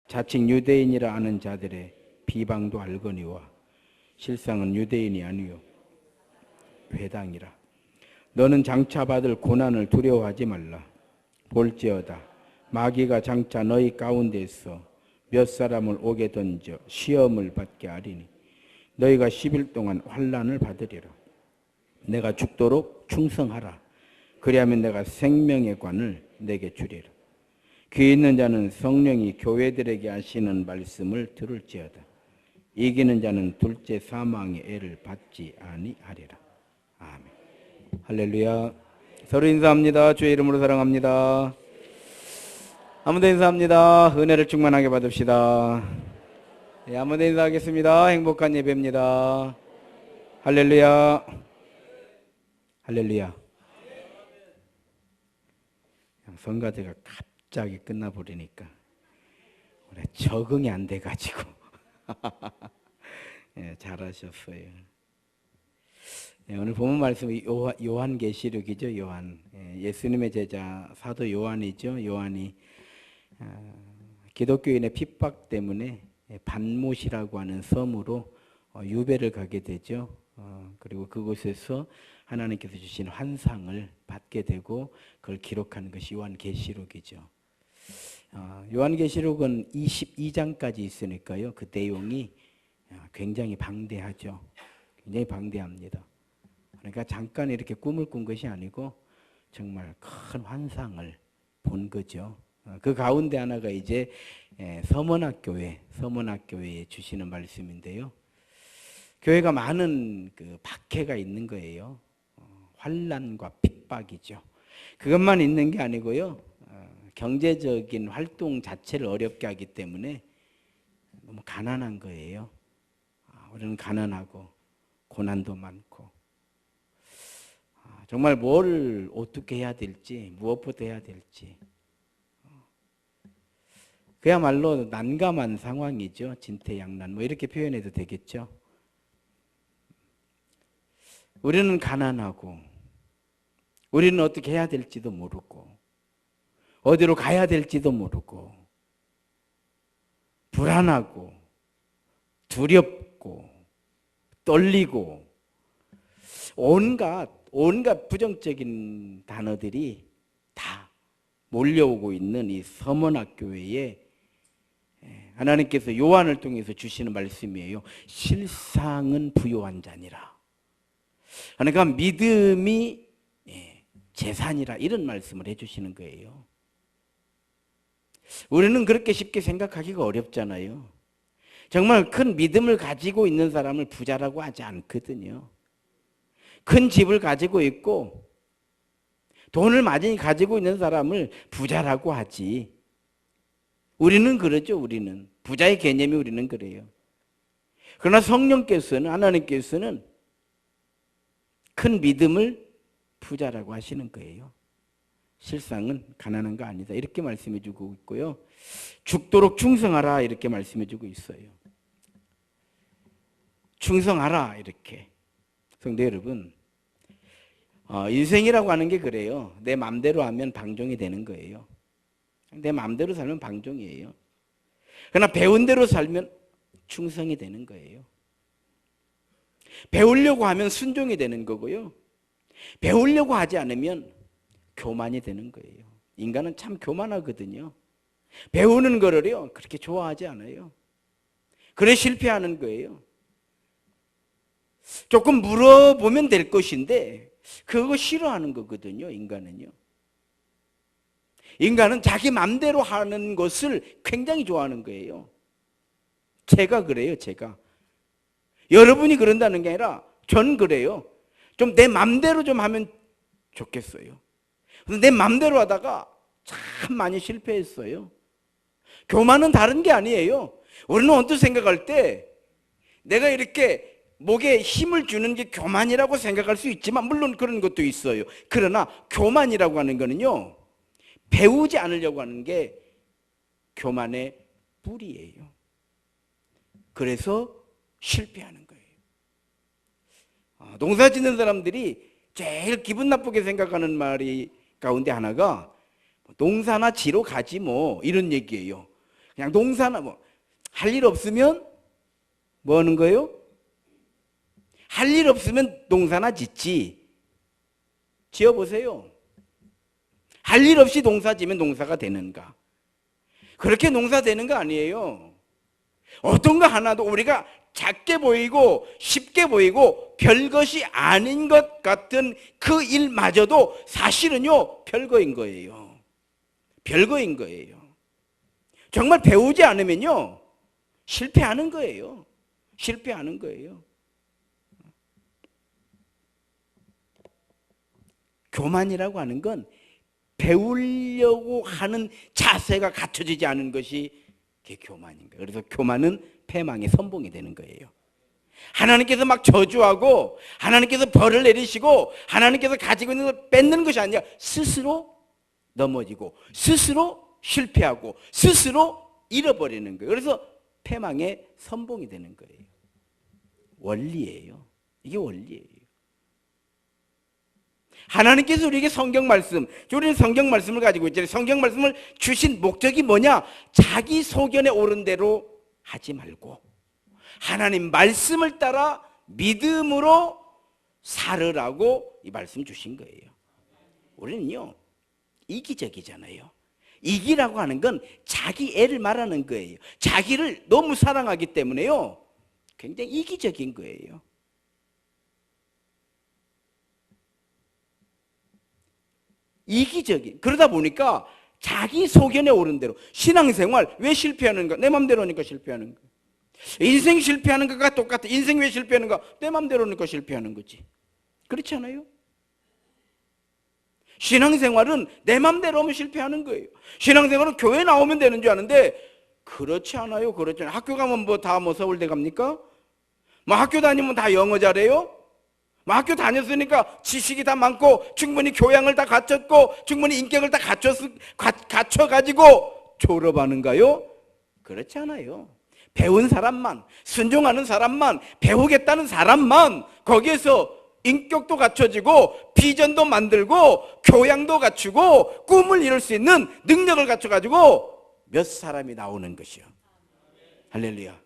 자칭 유대인이라 아는 자들의 비방도 알거니와 실상은 유대인이 아니요 회당이라. 너는 장차 받을 고난을 두려워하지 말라. 볼지어다 마귀가 장차 너희 가운데서 몇 사람을 오게 던져 시험을 받게 하리니 너희가 10일 동안 환난을 받으리라. 내가 죽도록 충성하라. 그리하면 내가 생명의 관을 내게 주리라. 귀 있는 자는 성령이 교회들에게 하시는 말씀을 들을지어다. 이기는 자는 둘째 사망의 애를 받지 아니하리라. 아멘. 할렐루야. 서로 인사합니다. 주의 이름으로 사랑합니다. 아무도 인사합니다. 은혜를 충만하게 받읍시다. 네, 아무도 인사하겠습니다. 행복한 예배입니다. 할렐루야. 할렐루야. 성가대가 갑자기 끝나버리니까 적응이 안 돼가지고 네, 잘하셨어요. 네, 오늘 본문 말씀이 요한계시록이죠. 요한. 예수님의 제자 사도 요한이죠. 요한이 기독교인의 핍박 때문에 반못이라고 하는 섬으로 유배를 가게 되죠. 그리고 그곳에서 하나님께서 주신 환상을 받게 되고 그걸 기록하는 것이 요한계시록이죠. 요한계시록은 22장까지 있으니까요. 그 내용이 굉장히 방대하죠. 굉장히 방대합니다. 그러니까 잠깐 이렇게 꿈을 꾼 것이 아니고 정말 큰 환상을 본 거죠. 그 가운데 하나가 이제 서문학교회에 주시는 말씀인데요. 교회가 많은 그 박해가 있는 거예요. 환난과 핍박이죠. 그것만 있는 게 아니고요. 경제적인 활동 자체를 어렵게 하기 때문에 너무 가난한 거예요. 우리는 가난하고 고난도 많고 정말 뭘 어떻게 해야 될지 무엇부터 해야 될지 그야말로 난감한 상황이죠. 진퇴양난 뭐 이렇게 표현해도 되겠죠. 우리는 가난하고 우리는 어떻게 해야 될지도 모르고 어디로 가야 될지도 모르고 불안하고 두렵고 떨리고 온갖 부정적인 단어들이 다 몰려오고 있는 이 서문학교회에 하나님께서 요한을 통해서 주시는 말씀이에요. 실상은 부요한 자니라. 그러니까 믿음이 재산이라 이런 말씀을 해주시는 거예요. 우리는 그렇게 쉽게 생각하기가 어렵잖아요. 정말 큰 믿음을 가지고 있는 사람을 부자라고 하지 않거든요. 큰 집을 가지고 있고 돈을 많이 가지고 있는 사람을 부자라고 하지. 우리는 그러죠. 우리는 부자의 개념이 우리는 그래요. 그러나 성령께서는 하나님께서는 큰 믿음을 부자라고 하시는 거예요. 실상은 가난한 거 아니다. 이렇게 말씀해 주고 있고요. 죽도록 충성하라 이렇게 말씀해 주고 있어요. 충성하라 이렇게. 성도 여러분, 인생이라고 하는 게 그래요. 내 마음대로 하면 방종이 되는 거예요. 내 마음대로 살면 방종이에요. 그러나 배운 대로 살면 충성이 되는 거예요. 배우려고 하면 순종이 되는 거고요. 배우려고 하지 않으면 교만이 되는 거예요. 인간은 참 교만하거든요. 배우는 거를요 그렇게 좋아하지 않아요. 그래 실패하는 거예요. 조금 물어보면 될 것인데 그거 싫어하는 거거든요. 인간은요. 인간은 자기 마음대로 하는 것을 굉장히 좋아하는 거예요. 제가 그래요. 제가. 여러분이 그런다는 게 아니라 전 그래요. 좀 내 마음대로 좀 하면 좋겠어요. 내 마음대로 하다가 참 많이 실패했어요. 교만은 다른 게 아니에요. 우리는 언뜻 생각할 때 내가 이렇게 목에 힘을 주는 게 교만이라고 생각할 수 있지만 물론 그런 것도 있어요. 그러나 교만이라고 하는 거는요 배우지 않으려고 하는 게 교만의 뿌리예요. 그래서 실패하는 거예요. 농사 짓는 사람들이 제일 기분 나쁘게 생각하는 말이 가운데 하나가 농사나 지러 가지 뭐 이런 얘기예요. 그냥 농사나 뭐 할 일 없으면 뭐 하는 거예요? 할 일 없으면 농사나 짓지. 지어보세요. 할 일 없이 농사 지면 농사가 되는가? 그렇게 농사 되는 거 아니에요. 어떤 거 하나도 우리가 작게 보이고 쉽게 보이고 별것이 아닌 것 같은 그 일마저도 사실은요 별거인 거예요. 별거인 거예요. 정말 배우지 않으면요 실패하는 거예요. 실패하는 거예요. 교만이라고 하는 건 배우려고 하는 자세가 갖춰지지 않은 것이 그게 교만인 거예요. 그래서 교만은 패망의 선봉이 되는 거예요. 하나님께서 막 저주하고 하나님께서 벌을 내리시고 하나님께서 가지고 있는 걸 뺏는 것이 아니라 스스로 넘어지고 스스로 실패하고 스스로 잃어버리는 거예요. 그래서 패망의 선봉이 되는 거예요. 원리예요. 이게 원리예요. 하나님께서 우리에게 성경 말씀, 우리는 성경 말씀을 가지고 있잖아요. 성경 말씀을 주신 목적이 뭐냐? 자기 소견에 오른 대로 하지 말고 하나님 말씀을 따라 믿음으로 살으라고 이 말씀 주신 거예요. 우리는요 이기적이잖아요. 이기라고 하는 건 자기 애를 말하는 거예요. 자기를 너무 사랑하기 때문에요 굉장히 이기적인 거예요. 이기적인. 그러다 보니까 자기 소견에 오른 대로 신앙생활 왜 실패하는가? 내 맘대로 하니까 실패하는 거야. 인생 실패하는 것과 똑같아. 인생 왜 실패하는가? 내 맘대로 하니까 실패하는 거지. 그렇지 않아요? 신앙생활은 내 맘대로 하면 실패하는 거예요. 신앙생활은 교회 나오면 되는 줄 아는데 그렇지 않아요. 그렇지 않아요. 학교 가면 뭐 다 뭐 서울대 갑니까? 뭐 학교 다니면 다 영어 잘해요? 학교 다녔으니까 지식이 다 많고 충분히 교양을 다 갖췄고 충분히 인격을 다 갖춰가지고 졸업하는가요? 그렇지 않아요. 배운 사람만, 순종하는 사람만, 배우겠다는 사람만 거기에서 인격도 갖춰지고 비전도 만들고 교양도 갖추고 꿈을 이룰 수 있는 능력을 갖춰가지고 몇 사람이 나오는 것이요. 할렐루야.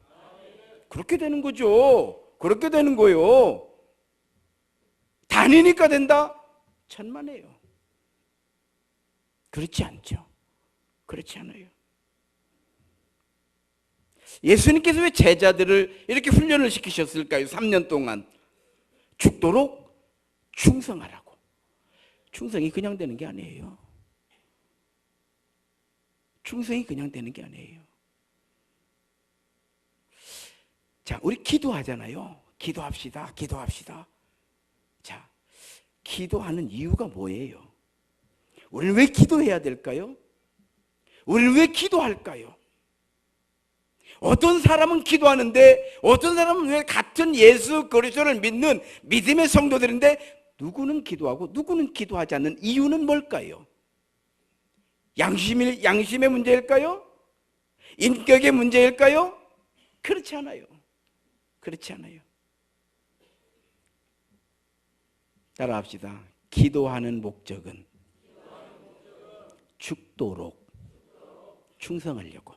그렇게 되는 거죠. 그렇게 되는 거예요. 다니니까 된다? 천만에요. 그렇지 않죠. 그렇지 않아요. 예수님께서 왜 제자들을 이렇게 훈련을 시키셨을까요? 3년 동안 죽도록 충성하라고. 충성이 그냥 되는 게 아니에요. 충성이 그냥 되는 게 아니에요. 자, 우리 기도하잖아요. 기도합시다. 기도합시다. 자, 기도하는 이유가 뭐예요? 우리는 왜 기도해야 될까요? 우리는 왜 기도할까요? 어떤 사람은 기도하는데 어떤 사람은 왜 같은 예수 그리스도를 믿는 믿음의 성도들인데 누구는 기도하고 누구는 기도하지 않는 이유는 뭘까요? 양심의 문제일까요? 인격의 문제일까요? 그렇지 않아요. 그렇지 않아요. 따라합시다. 기도하는 목적은 죽도록 충성하려고.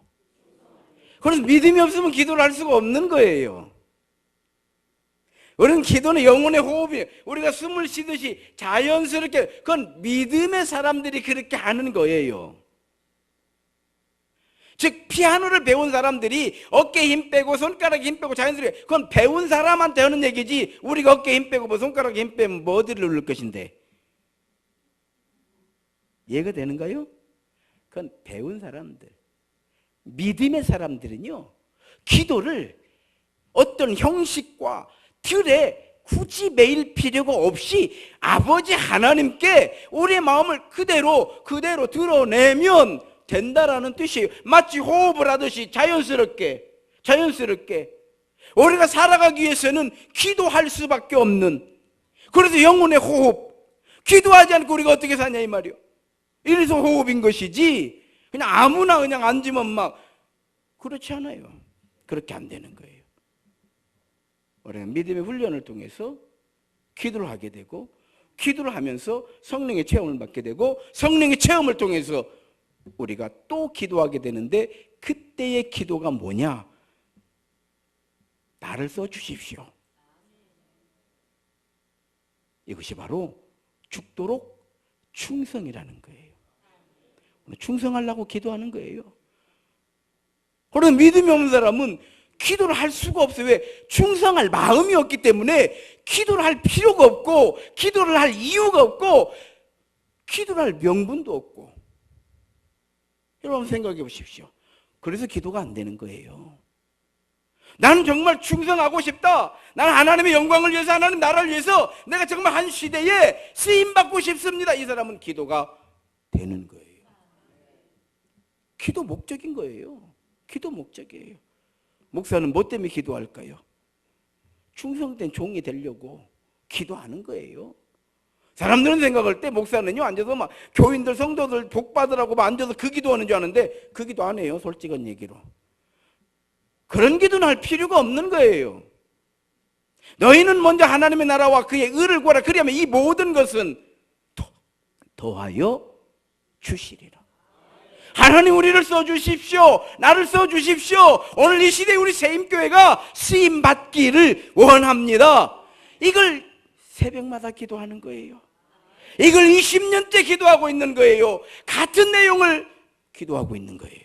그래서 믿음이 없으면 기도를 할 수가 없는 거예요. 우리는 기도는 영혼의 호흡이에요. 우리가 숨을 쉬듯이 자연스럽게 그건 믿음의 사람들이 그렇게 하는 거예요. 즉 피아노를 배운 사람들이 어깨에 힘 빼고 손가락에 힘 빼고 자연스럽게 그건 배운 사람한테 하는 얘기지 우리가 어깨에 힘 빼고 뭐 손가락에 힘 빼면 뭐 어디를 누를 것인데 이해가 되는가요? 그건 배운 사람들. 믿음의 사람들은요 기도를 어떤 형식과 틀에 굳이 매일 필요가 없이 아버지 하나님께 우리의 마음을 그대로 드러내면 된다라는 뜻이에요. 마치 호흡을 하듯이 자연스럽게 우리가 살아가기 위해서는 기도할 수밖에 없는, 그래서 영혼의 호흡, 기도하지 않고 우리가 어떻게 사냐 이 말이요. 이래서 호흡인 것이지 그냥 아무나 그냥 앉으면 막 그렇지 않아요. 그렇게 안 되는 거예요. 우리가 믿음의 훈련을 통해서 기도를 하게 되고 기도를 하면서 성령의 체험을 받게 되고 성령의 체험을 통해서 우리가 또 기도하게 되는데 그때의 기도가 뭐냐? 나를 써주십시오. 이것이 바로 죽도록 충성이라는 거예요. 충성하려고 기도하는 거예요. 그런데 믿음이 없는 사람은 기도를 할 수가 없어요. 왜? 충성할 마음이 없기 때문에 기도를 할 필요가 없고, 기도를 할 이유가 없고, 기도를 할 명분도 없고. 여러분 생각해 보십시오. 그래서 기도가 안 되는 거예요. 나는 정말 충성하고 싶다. 나는 하나님의 영광을 위해서, 하나님 나라를 위해서 내가 정말 한 시대에 쓰임받고 싶습니다. 이 사람은 기도가 되는 거예요. 기도 목적인 거예요. 기도 목적이에요. 목사는 뭐 때문에 기도할까요? 충성된 종이 되려고 기도하는 거예요. 사람들은 생각할 때 목사는요, 앉아서 막 교인들, 성도들 복 받으라고 막 앉아서 그 기도하는 줄 아는데 그 기도 안 해요. 솔직한 얘기로. 그런 기도는 할 필요가 없는 거예요. 너희는 먼저 하나님의 나라와 그의 의를 구하라. 그리하면 이 모든 것은 더하여 주시리라. 하나님 우리를 써주십시오. 나를 써주십시오. 오늘 이 시대에 우리 세임교회가 쓰임받기를 원합니다. 이걸 새벽마다 기도하는 거예요. 이걸 20년째 기도하고 있는 거예요. 같은 내용을 기도하고 있는 거예요.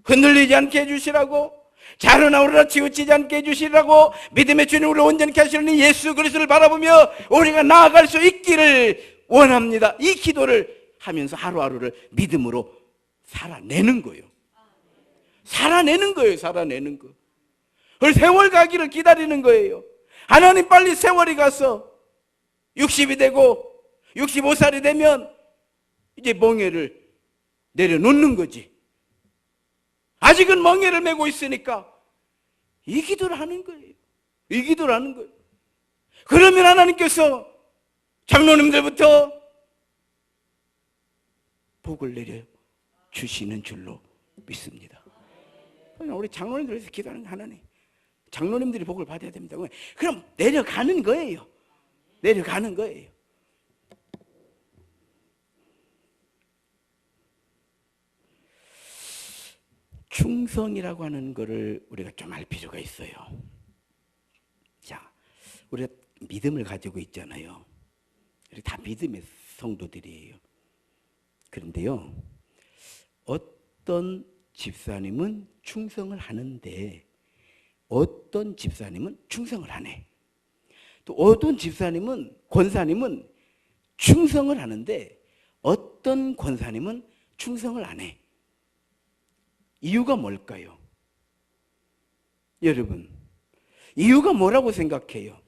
흔들리지 않게 해주시라고, 자르나 오르나 치우치지 않게 해주시라고, 믿음의 주님 우리를 온전케 하시는 예수 그리스도를 바라보며 우리가 나아갈 수 있기를 원합니다. 이 기도를 하면서 하루하루를 믿음으로 살아내는 거예요. 살아내는 거예요. 살아내는 거. 그 세월 가기를 기다리는 거예요. 하나님 빨리 세월이 가서 60이 되고 65살이 되면 이제 멍에를 내려놓는 거지. 아직은 멍에를 메고 있으니까 이 기도를 하는 거예요. 이 기도를 하는 거예요. 그러면 하나님께서 장로님들부터 복을 내려 주시는 줄로 믿습니다. 우리 장로님들에서 기도하는 하나님, 장로님들이 복을 받아야 됩니다. 그럼 내려가는 거예요. 내려가는 거예요. 충성이라고 하는 것을 우리가 좀 알 필요가 있어요. 자, 우리가 믿음을 가지고 있잖아요. 우리 다 믿음의 성도들이에요. 그런데요, 어떤 집사님은 충성을 하는데 어떤 집사님은 충성을 안 해. 또 어떤 집사님은, 권사님은 충성을 하는데 어떤 권사님은 충성을 안 해. 이유가 뭘까요? 여러분, 이유가 뭐라고 생각해요?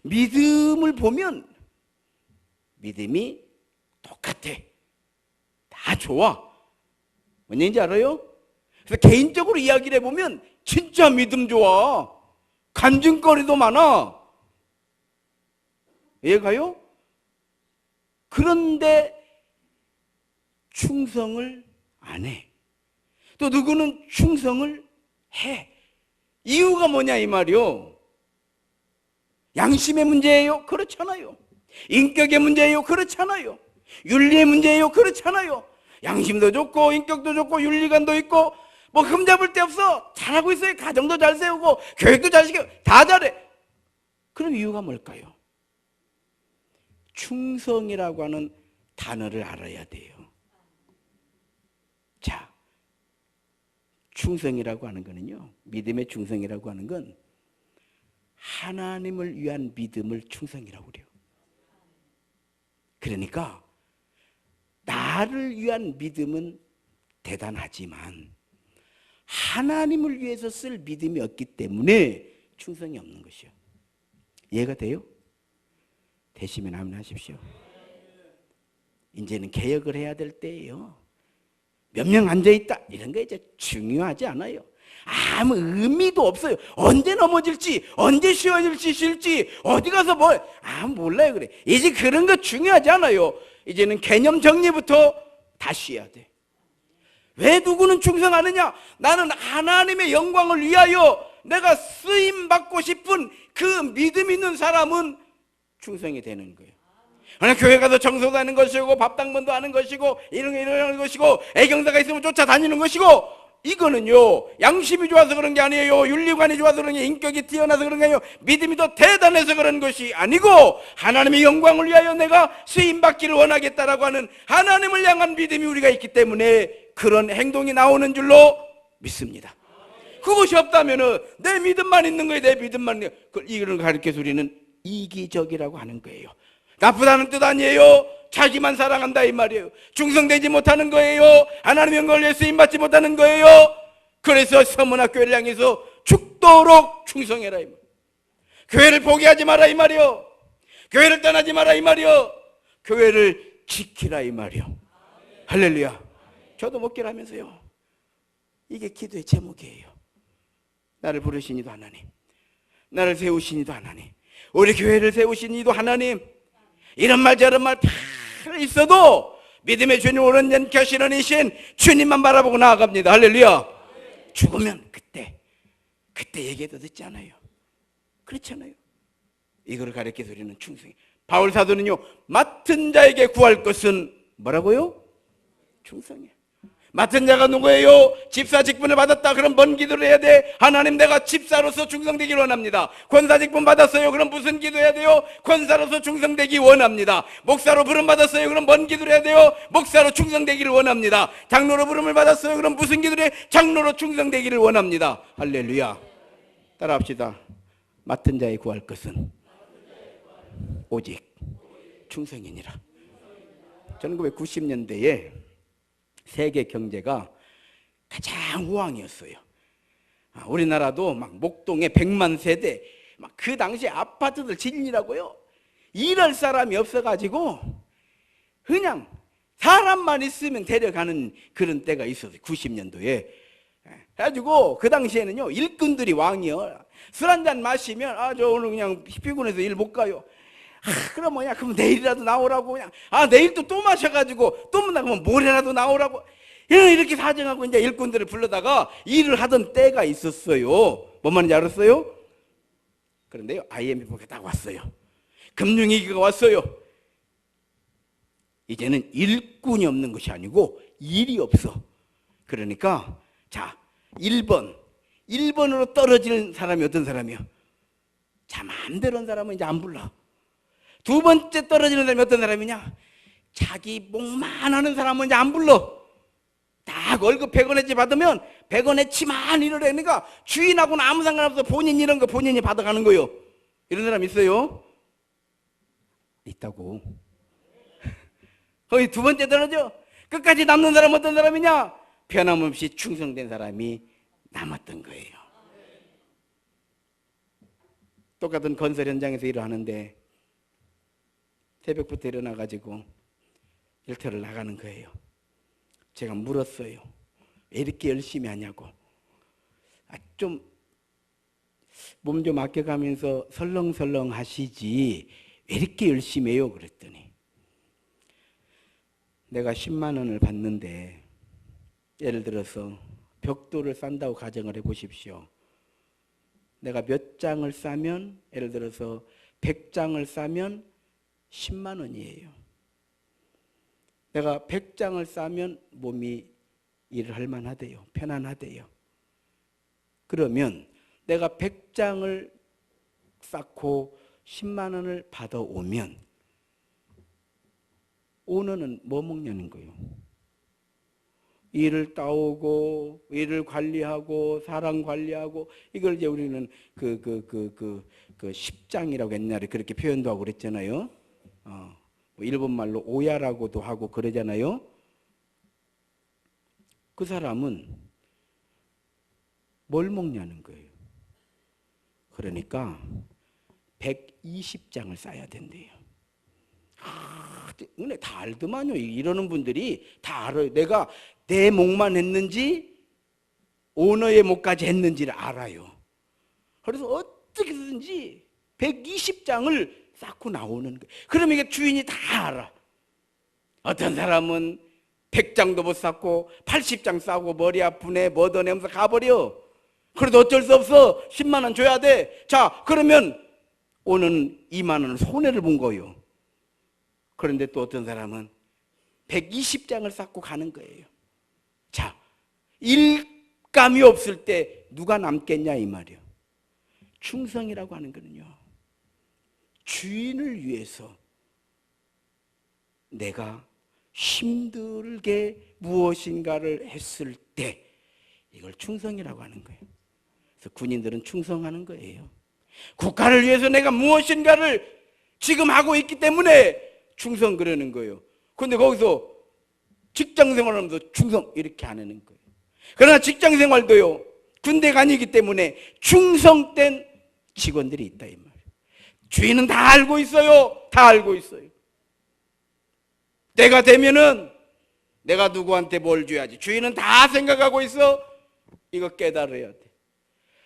믿음을 보면 믿음이 똑같아. 다 좋아. 뭔지 알아요? 그래서 개인적으로 이야기를 해보면 진짜 믿음 좋아. 간증거리도 많아. 이해가요? 그런데 충성을 안 해. 또 누구는 충성을 해. 이유가 뭐냐 이 말이요. 양심의 문제예요? 그렇잖아요. 인격의 문제예요? 그렇잖아요. 윤리의 문제예요? 그렇잖아요. 양심도 좋고 인격도 좋고 윤리관도 있고 뭐 흠잡을 데 없어. 잘하고 있어요. 가정도 잘 세우고 교육도 잘 시키고 다 잘해. 그럼 이유가 뭘까요? 충성이라고 하는 단어를 알아야 돼요. 자, 충성이라고 하는 거는요, 믿음의 충성이라고 하는 건 하나님을 위한 믿음을 충성이라고 그래요. 그러니까 나를 위한 믿음은 대단하지만 하나님을 위해서 쓸 믿음이 없기 때문에 충성이 없는 것이요. 이해가 돼요? 되시면 아멘 하십시오. 이제는 개혁을 해야 될 때예요. 몇 명 앉아있다 이런 거 이제 중요하지 않아요. 아무 의미도 없어요. 언제 넘어질지, 언제 쉬어질지, 어디 가서 몰라요. 그래. 이제 그런 거 중요하지 않아요. 이제는 개념 정리부터 다시 해야 돼. 왜 누구는 충성하느냐? 나는 하나님의 영광을 위하여 내가 쓰임받고 싶은 그 믿음 있는 사람은 충성이 되는 거예요. 그냥 교회 가서 청소도 하는 것이고 밥당번도 하는 것이고 이런 것이고 애경사가 있으면 쫓아다니는 것이고, 이거는요 양심이 좋아서 그런 게 아니에요. 윤리관이 좋아서 그런 게, 인격이 뛰어나서 그런 게 아니에요. 믿음이 더 대단해서 그런 것이 아니고, 하나님의 영광을 위하여 내가 쓰임받기를 원하겠다라고 하는 하나님을 향한 믿음이 우리가 있기 때문에 그런 행동이 나오는 줄로 믿습니다. 그것이 없다면 내 믿음만 있는 거예요. 내 믿음만 있는 거예요. 이걸 가르쳐서 우리는 이기적이라고 하는 거예요. 나쁘다는 뜻 아니에요. 자기만 사랑한다 이 말이에요. 충성되지 못하는 거예요. 하나님의 영광을 위해 쓰임받지 못하는 거예요. 그래서 서문학교회를 향해서 죽도록 충성해라 이 말이에요. 교회를 포기하지 마라 이 말이에요. 교회를 떠나지 마라 이 말이에요. 교회를 지키라 이 말이에요. 할렐루야. 저도 목결하면서요, 이게 기도의 제목이에요. 나를 부르신 이도 하나님, 나를 세우신 이도 하나님, 우리 교회를 세우신 이도 하나님. 이런 말 저런 말 다 있어도 믿음의 주님 온전케 하시는 이신 주님만 바라보고 나아갑니다. 할렐루야. 죽으면 그때 얘기해도 듣지 않아요. 그렇잖아요. 이거를 가르쳐서 우리는 충성해. 바울 사도는요, 맡은 자에게 구할 것은 뭐라고요? 충성해. 맡은 자가 누구예요? 집사 직분을 받았다. 그럼 뭔 기도를 해야 돼? 하나님, 내가 집사로서 충성되기 원합니다. 권사 직분 받았어요. 그럼 무슨 기도해야 돼요? 권사로서 충성되기 원합니다. 목사로 부름 받았어요. 그럼 뭔 기도를 해야 돼요? 목사로 충성되기를 원합니다. 장로로 부름을 받았어요. 그럼 무슨 기도를 해? 장로로 충성되기를 원합니다. 할렐루야. 따라합시다. 맡은 자에 구할 것은 오직 충성이니라. 1990년대에 세계 경제가 가장 우왕이었어요. 우리나라도 막 목동에 100만 세대, 막 그 당시에 아파트들 질리라고요. 일할 사람이 없어가지고 그냥 사람만 있으면 데려가는 그런 때가 있었어요. 90년도에. 그래가지고 그 당시에는요, 일꾼들이 왕이요. 술 한잔 마시면 저 오늘 그냥 피곤해서 일 못 가요. 그럼 뭐냐, 그럼 내일이라도 나오라고. 그냥 내일 또 마셔가지고 또 나가면 모레라도 나오라고. 이렇게 사정하고 이제 일꾼들을 불러다가 일을 하던 때가 있었어요. 뭔 말인지 알았어요? 그런데요, IMF가 딱 왔어요. 금융위기가 왔어요. 이제는 일꾼이 없는 것이 아니고 일이 없어. 그러니까 자, 1번으로 떨어지는 사람이 어떤 사람이요? 자, 마음대로 한 사람은 이제 안 불러. 두 번째 떨어지는 사람이 어떤 사람이냐? 자기 목만 하는 사람은 이제 안 불러. 딱 월급 100원어치 받으면 100원어치만 일을 해. 그러니까 주인하고는 아무 상관없어. 본인 이런 거 본인이 받아가는 거요. 이런 사람 있어요? 있다고. 거기 두 번째 떨어져. 끝까지 남는 사람은 어떤 사람이냐? 변함없이 충성된 사람이 남았던 거예요. 똑같은 건설 현장에서 일을 하는데 새벽부터 일어나가지고 일터를 나가는 거예요. 제가 물었어요. 왜 이렇게 열심히 하냐고. 좀 몸 좀 아껴가면서 설렁설렁 하시지 왜 이렇게 열심히 해요? 그랬더니 내가 10만 원을 받는데, 예를 들어서 벽돌을 싼다고 가정을 해보십시오. 내가 몇 장을 싸면, 예를 들어서 100장을 싸면 10만 원이에요. 내가 100장을 싸면 몸이 일을 할 만하대요. 편안하대요. 그러면 내가 100장을 쌓고 10만 원을 받아오면 오너는 뭐 먹냐는 거예요. 일을 따오고 일을 관리하고 사람 관리하고, 이걸 이제 우리는 그 10장이라고 옛날에 그렇게 표현도 하고 그랬잖아요. 일본 말로 오야라고도 하고 그러잖아요. 그 사람은 뭘 먹냐는 거예요. 그러니까 120장을 쌓아야 된대요. 은혜 다 알더만요. 이러는 분들이 다 알아요. 내가 내 목만 했는지 오너의 목까지 했는지를 알아요. 그래서 어떻게든지 120장을 쌓고 나오는 거예요. 그러면 이게 주인이 다 알아. 어떤 사람은 100장도 못 쌓고 80장 쌓고 머리 아프네 뭐더네 하면서 가버려. 그래도 어쩔 수 없어. 10만 원 줘야 돼. 자, 그러면 오는 2만 원은 손해를 본 거예요. 그런데 또 어떤 사람은 120장을 쌓고 가는 거예요. 자, 일감이 없을 때 누가 남겠냐 이 말이요. 충성이라고 하는 거는요, 주인을 위해서 내가 힘들게 무엇인가를 했을 때 이걸 충성이라고 하는 거예요. 그래서 군인들은 충성하는 거예요. 국가를 위해서 내가 무엇인가를 지금 하고 있기 때문에 충성 그러는 거예요. 그런데 거기서 직장 생활하면서 충성 이렇게 안 하는 거예요. 그러나 직장 생활도요, 군대가 아니기 때문에 충성된 직원들이 있다 이 말이에요. 주인은 다 알고 있어요. 다 알고 있어요. 때가 되면은 내가 누구한테 뭘 줘야지 주인은 다 생각하고 있어. 이거 깨달아야 돼.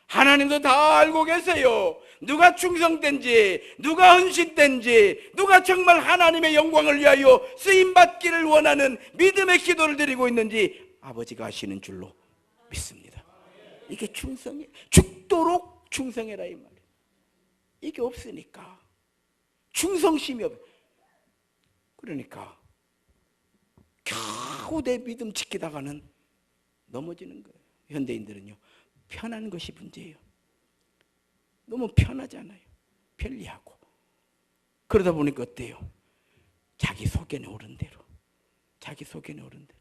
하나님도 다 알고 계세요. 누가 충성된지, 누가 헌신된지, 누가 정말 하나님의 영광을 위하여 쓰임받기를 원하는 믿음의 기도를 드리고 있는지 아버지가 아시는 줄로 믿습니다. 이게 충성이, 죽도록 충성해라 이 말이에요. 이게 없으니까, 충성심이 없. 그러니까 겨우 내 믿음 지키다가는 넘어지는 거예요. 현대인들은요, 편한 것이 문제예요. 너무 편하잖아요. 편리하고. 그러다 보니까 어때요? 자기 속에는 오른 대로, 자기 속에는 오른 대로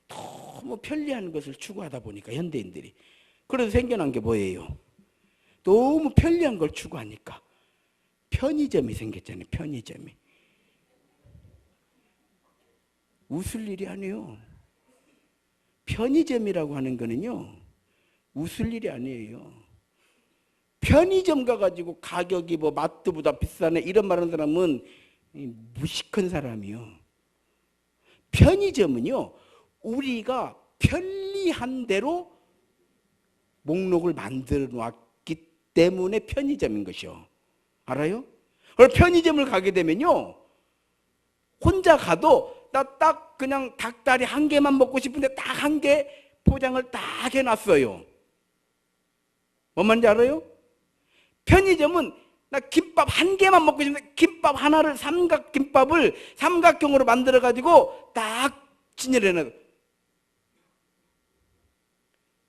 너무 편리한 것을 추구하다 보니까 현대인들이, 그래서 생겨난 게 뭐예요? 너무 편리한 걸 추구하니까 편의점이 생겼잖아요. 편의점이. 웃을 일이 아니에요. 편의점이라고 하는 거는요, 웃을 일이 아니에요. 편의점 가가지고 가격이 뭐 마트보다 비싸네 이런 말 하는 사람은 무식한 사람이요. 편의점은요, 우리가 편리한 대로 목록을 만들어 놨기 때문에 편의점인 것이요. 알아요? 그래서 편의점을 가게 되면요, 혼자 가도 나 딱 그냥 닭다리 한 개만 먹고 싶은데 딱 한 개 포장을 딱 해놨어요. 뭔 말인지 알아요? 편의점은 나 김밥 한 개만 먹고 싶은데 김밥 하나를 김밥을 삼각형으로 만들어 가지고 딱 진열해놔.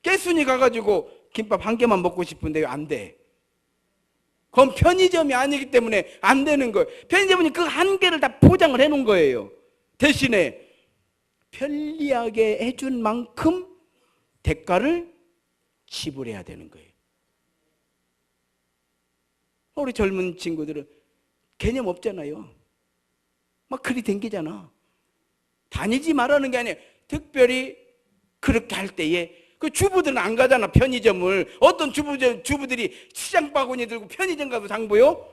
깨순이 가가지고 김밥 한 개만 먹고 싶은데 왜 안 돼? 그건 편의점이 아니기 때문에 안 되는 거예요. 편의점은 그 한 개를 다 포장을 해놓은 거예요. 대신에 편리하게 해준 만큼 대가를 지불해야 되는 거예요. 우리 젊은 친구들은 개념 없잖아요. 막 그리 댕기잖아. 다니지 말라는 게 아니에요. 특별히 그렇게 할 때에 그 주부들은 안 가잖아, 편의점을. 어떤 주부들이 시장 바구니 들고 편의점 가서 장 보여?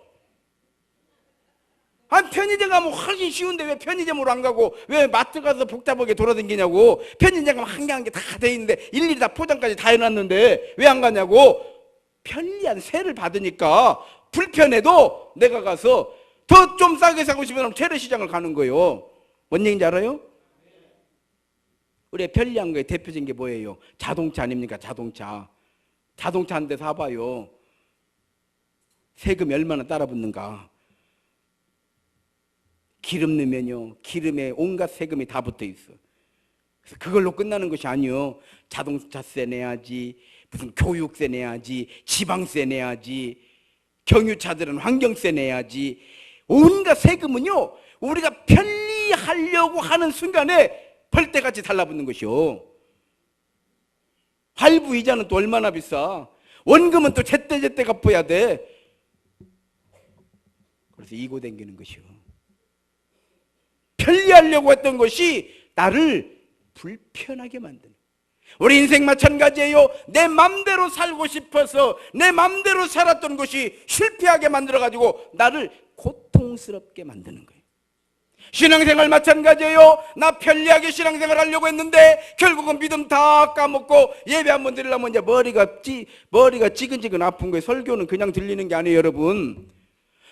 편의점 가면 훨씬 쉬운데 왜 편의점으로 안 가고 왜 마트 가서 복잡하게 돌아다니냐고. 편의점 가면 한 개 한 개 다 돼 있는데 일일이 다 포장까지 다 해놨는데 왜 안 가냐고. 편리한 세를 받으니까 불편해도 내가 가서 더 좀 싸게 사고 싶으면 재래시장을 가는 거예요. 뭔 얘기인지 알아요? 우리가 편리한 거에 대표적인 게 뭐예요? 자동차 아닙니까? 자동차 한 대 사봐요. 세금이 얼마나 따라붙는가. 기름 넣으면요, 기름에 온갖 세금이 다 붙어 있어. 그래서 그걸로 끝나는 것이 아니요. 자동차세 내야지, 무슨 교육세 내야지, 지방세 내야지, 경유차들은 환경세 내야지. 온갖 세금은요, 우리가 편리하려고 하는 순간에 벌떼같이 달라붙는 것이요. 할부 이자는 또 얼마나 비싸. 원금은 또 제때제때 갚아야 돼. 그래서 이고 댕기는 것이요. 편리하려고 했던 것이 나를 불편하게 만드는. 우리 인생 마찬가지예요. 내 맘대로 살고 싶어서 내 맘대로 살았던 것이 실패하게 만들어가지고 나를 고통스럽게 만드는 거예요. 신앙생활 마찬가지예요. 나 편리하게 신앙생활 하려고 했는데 결국은 믿음 다 까먹고 예배 한번 드리려면 이제 머리가 지근지근 아픈 거예요. 설교는 그냥 들리는 게 아니에요, 여러분.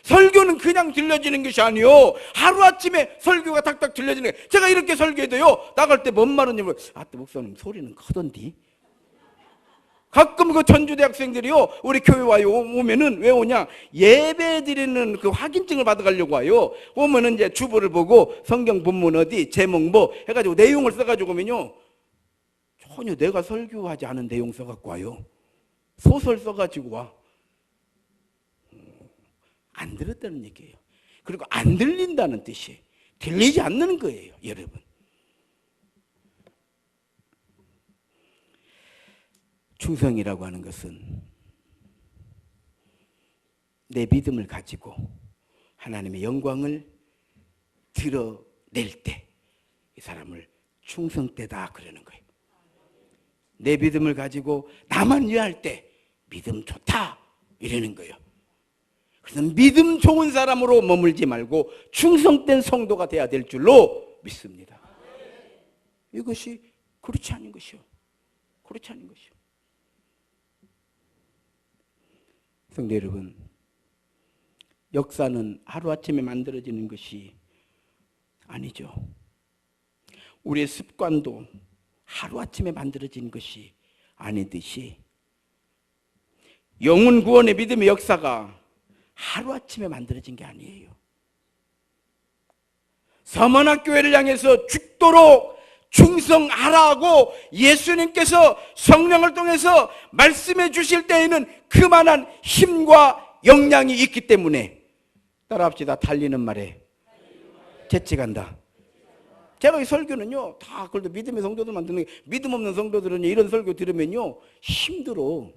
설교는 그냥 들려지는 것이 아니요. 하루아침에 설교가 탁탁 들려지는 거예요. 제가 이렇게 설교해도요, 나갈 때 뭔 말은 목사님 소리는 크던디? 가끔 그 전주대 학생들이요, 우리 교회 와요. 오면은 왜 오냐? 예배 드리는 그 확인증을 받아가려고 와요. 오면은 이제 주보를 보고 성경 본문 어디, 제목 뭐 해가지고 내용을 써가지고 오면요, 전혀 내가 설교하지 않은 내용 써갖고 와요. 소설 써가지고 와. 안 들었다는 얘기예요. 그리고 안 들린다는 뜻이에요. 들리지 않는 거예요, 여러분. 충성이라고 하는 것은 내 믿음을 가지고 하나님의 영광을 드러낼 때 이 사람을 충성되다 그러는 거예요. 내 믿음을 가지고 나만 위할 때 믿음 좋다 이러는 거예요. 그래서 믿음 좋은 사람으로 머물지 말고 충성된 성도가 돼야 될 줄로 믿습니다. 이것이 그렇지 않은 것이요. 그렇지 않은 것이요. 성도 여러분, 역사는 하루아침에 만들어지는 것이 아니죠. 우리의 습관도 하루아침에 만들어진 것이 아니듯이 영혼 구원의 믿음의 역사가 하루아침에 만들어진 게 아니에요. 서문학교회를 향해서 죽도록 충성하라고 예수님께서 성령을 통해서 말씀해 주실 때에는 그만한 힘과 역량이 있기 때문에 따라합시다. 달리는 말에 채찍한다. 제가 이 설교는요, 다 그래도 믿음의 성도들만 듣는 게, 믿음 없는 성도들은 이런 설교 들으면요 힘들어.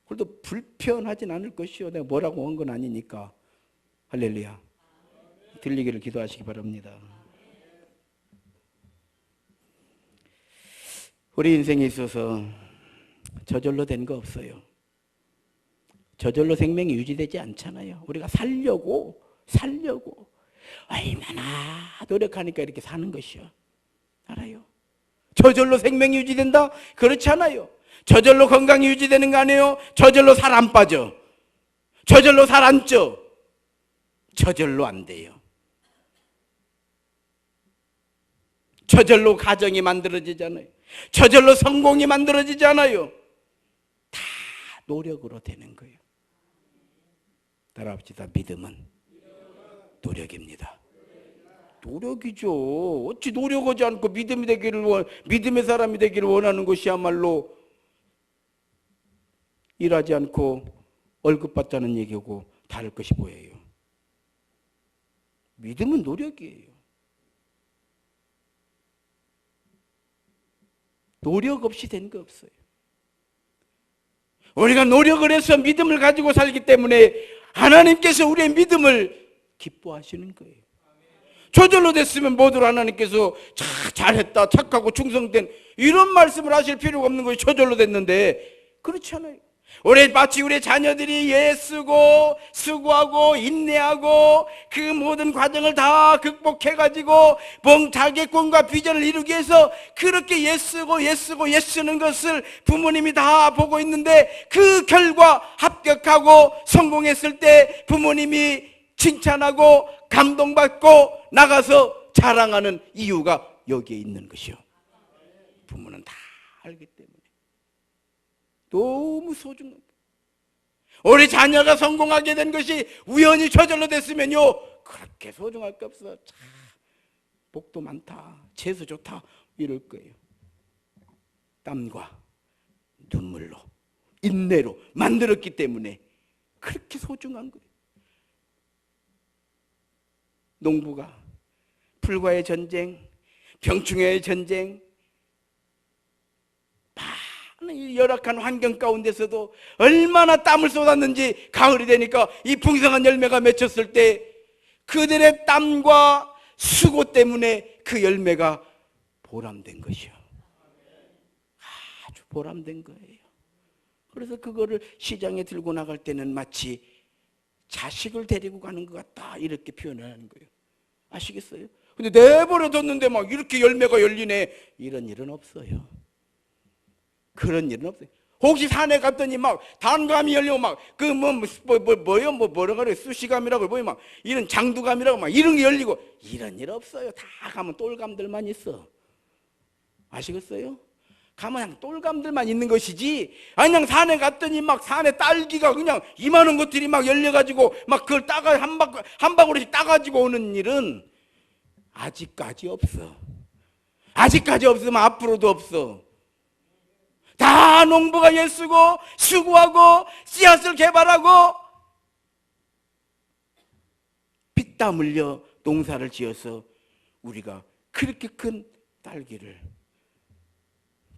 그래도 불편하진 않을 것이요. 내가 뭐라고 한 건 아니니까. 할렐루야. 들리기를 기도하시기 바랍니다. 우리 인생에 있어서 저절로 된 거 없어요. 저절로 생명이 유지되지 않잖아요. 우리가 살려고 얼마나 노력하니까 이렇게 사는 것이요. 알아요? 저절로 생명이 유지된다? 그렇지 않아요. 저절로 건강이 유지되는 거 아니에요? 저절로 살 안 빠져. 저절로 살 안 쪄. 저절로 안 돼요. 저절로 가정이 만들어지잖아요. 저절로 성공이 만들어지잖아요. 다 노력으로 되는 거예요. 따라합시다. 믿음은 노력입니다. 노력이죠. 어찌 노력하지 않고 믿음의 사람이 되기를 원하는 것이야말로 일하지 않고 월급 받자는 얘기하고 다를 것이 뭐예요? 믿음은 노력이에요. 노력 없이 된 거 없어요. 우리가 노력을 해서 믿음을 가지고 살기 때문에 하나님께서 우리의 믿음을 기뻐하시는 거예요. 저절로 됐으면 모두로 하나님께서 잘했다, 착하고 충성된 이런 말씀을 하실 필요가 없는 것이 저절로 됐는데 그렇지 않아요. 마치 우리 자녀들이 애쓰고 수고하고 인내하고 그 모든 과정을 다 극복해가지고 자기의 꿈과 비전을 이루기 위해서 그렇게 애쓰는 것을 부모님이 다 보고 있는데 그 결과 합격하고 성공했을 때 부모님이 칭찬하고 감동받고 나가서 자랑하는 이유가 여기에 있는 것이요. 부모는 다 알기 때문에 너무 소중한 거예요. 우리 자녀가 성공하게 된 것이 우연히 저절로 됐으면요 그렇게 소중할 게 없어. 참 복도 많다, 재수 좋다 이럴 거예요. 땀과 눈물로 인내로 만들었기 때문에 그렇게 소중한 거예요. 농부가 풀과의 전쟁, 병충해의 전쟁, 많은 열악한 환경 가운데서도 얼마나 땀을 쏟았는지 가을이 되니까 이 풍성한 열매가 맺혔을 때 그들의 땀과 수고 때문에 그 열매가 보람된 것이요. 아주 보람된 거예요. 그래서 그거를 시장에 들고 나갈 때는 마치 자식을 데리고 가는 것 같다 이렇게 표현을 하는 거예요. 아시겠어요? 근데 내버려 뒀는데 막 이렇게 열매가 열리네 이런 일은 없어요. 그런 일은 없어요. 혹시 산에 갔더니 막 단감이 열리고 막 그 뭐라 그래 수시감이라고 뭐요 막 이런 장두감이라고 막 이런 게 열리고 이런 일 없어요. 다 가면 똘감들만 있어. 아시겠어요? 가면 그냥 똘감들만 있는 것이지, 아니 그냥 산에 갔더니 막 산에 딸기가 그냥 이만한 것들이 막 열려가지고 막 그걸 따가 한 바구리씩 따가지고 오는 일은 아직까지 없어. 아직까지 없으면 앞으로도 없어. 다 농부가 애쓰고 수고하고 씨앗을 개발하고 피땀 흘려 농사를 지어서 우리가 그렇게 큰 딸기를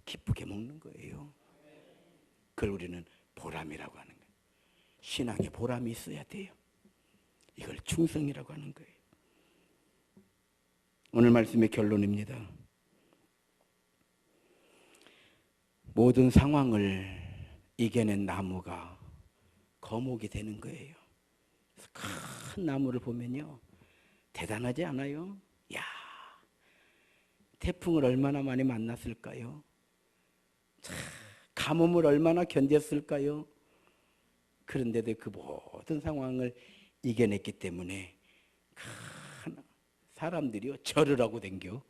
기쁘게 먹는 거예요. 그걸 우리는 보람이라고 하는 거예요. 신앙에 보람이 있어야 돼요. 이걸 충성이라고 하는 거예요. 오늘 말씀의 결론입니다. 모든 상황을 이겨낸 나무가 거목이 되는 거예요. 큰 나무를 보면요, 대단하지 않아요? 야, 태풍을 얼마나 많이 만났을까요? 가뭄을 얼마나 견뎠을까요? 그런데도 그 모든 상황을 이겨냈기 때문에 큰 사람들이요 절을 하고 댕겨.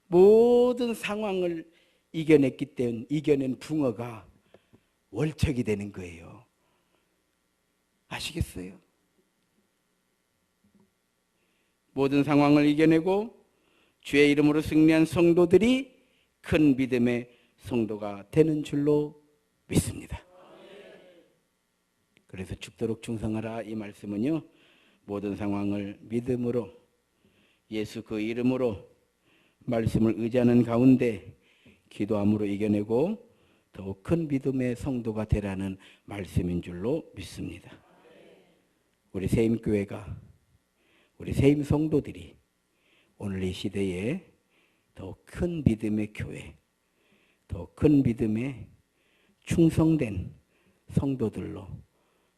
모든 상황을 이겨냈기 때문에 이겨낸 붕어가 월척이 되는 거예요. 아시겠어요? 모든 상황을 이겨내고 주의 이름으로 승리한 성도들이 큰 믿음의 성도가 되는 줄로 믿습니다. 그래서 죽도록 충성하라, 이 말씀은요, 모든 상황을 믿음으로 예수 그 이름으로 말씀을 의지하는 가운데 기도함으로 이겨내고 더욱 큰 믿음의 성도가 되라는 말씀인 줄로 믿습니다. 우리 세임교회가, 우리 세임 성도들이 오늘 이 시대에 더 큰 믿음의 교회, 더 큰 믿음의 충성된 성도들로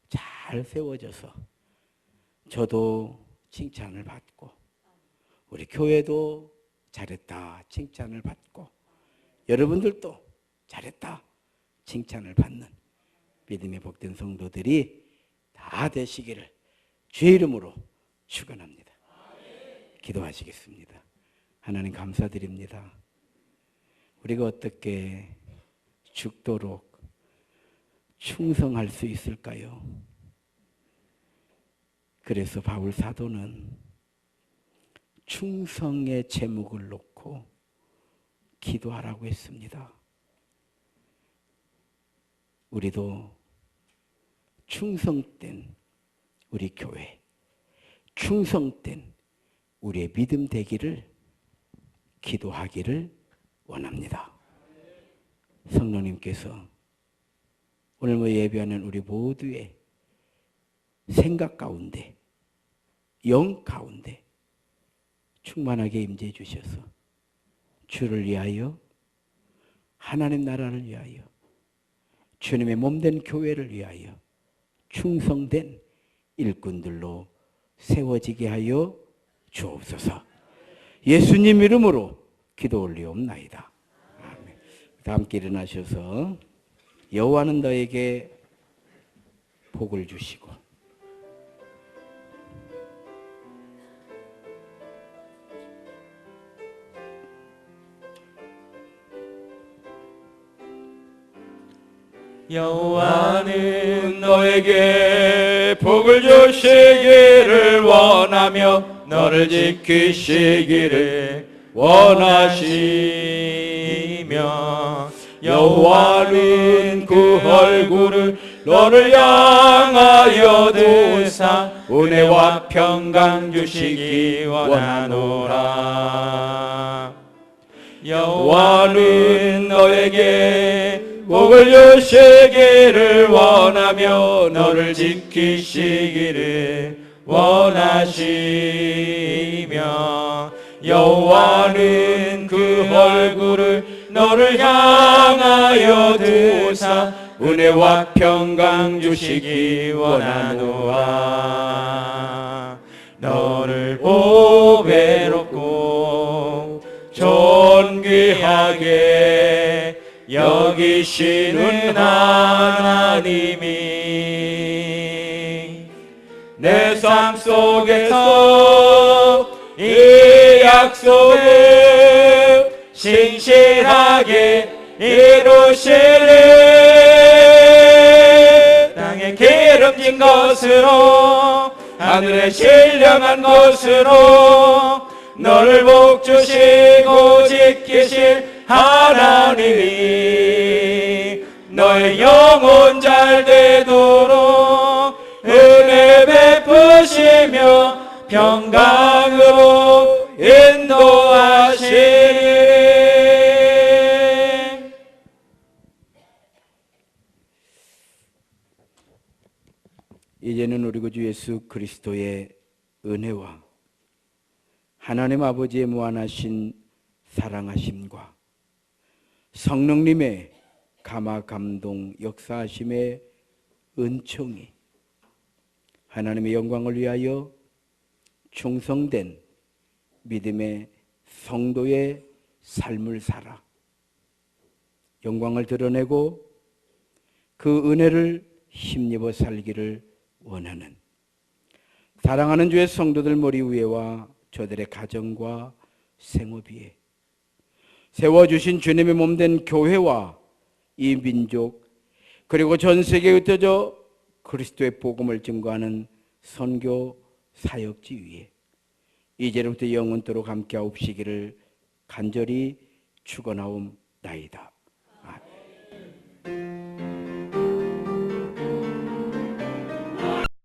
잘 세워져서 저도 칭찬을 받고 우리 교회도 잘했다 칭찬을 받고 여러분들도 잘했다 칭찬을 받는 믿음의 복된 성도들이 다 되시기를 주의 이름으로 축원합니다. 기도하시겠습니다. 하나님 감사드립니다. 우리가 어떻게 죽도록 충성할 수 있을까요? 그래서 바울 사도는 충성의 제목을 놓고 기도하라고 했습니다. 우리도 충성된 우리 교회, 충성된 우리의 믿음 되기를 기도하기를 원합니다. 성령님께서 오늘 예배하는 우리 모두의 생각 가운데, 영 가운데 충만하게 임재해 주셔서 주를 위하여, 하나님 나라를 위하여, 주님의 몸된 교회를 위하여 충성된 일꾼들로 세워지게 하여 주옵소서. 예수님 이름으로 기도 올리옵나이다. 아멘. 다 함께 일어나셔서 여호와는 너에게 복을 주시고 여호와는 너에게 복을 주시기를 원하며 너를 지키시기를 원하시며 여호와는 그 얼굴을 너를 향하여 드사 은혜와 평강 주시기 원하노라. 여호와는 너에게 복을 주시기를 원하며 너를 지키시기를 원하시며 여호와는 그 얼굴을 너를 향하여 드사 은혜와 평강 주시기 원하노라. 너를 보배롭고 존귀하게 여기시는 하나님이 내 삶 속에서 이 약속을 신실하게 이루시리. 땅에 기름진 것으로 하늘에 신령한 것으로 너를 복주시고 지키실 하나님이 너의 영혼 잘 되도록 은혜 베푸시며 평강으로 인도하시리. 이제는 우리 구주 예수 그리스도의 은혜와 하나님 아버지의 무한하신 사랑하심과 성령님의 감화 감동 역사하심의 은총이 하나님의 영광을 위하여 충성된 믿음의 성도의 삶을 살아 영광을 드러내고 그 은혜를 힘입어 살기를 원하는 사랑하는 주의 성도들 머리 위에와 저들의 가정과 생업 위에 세워주신 주님의 몸된 교회와 이 민족 그리고 전 세계에 흩어져 그리스도의 복음을 증거하는 선교 사역지 위에 이제로부터 영원토록 함께하옵시기를 간절히 축원하옵나이다.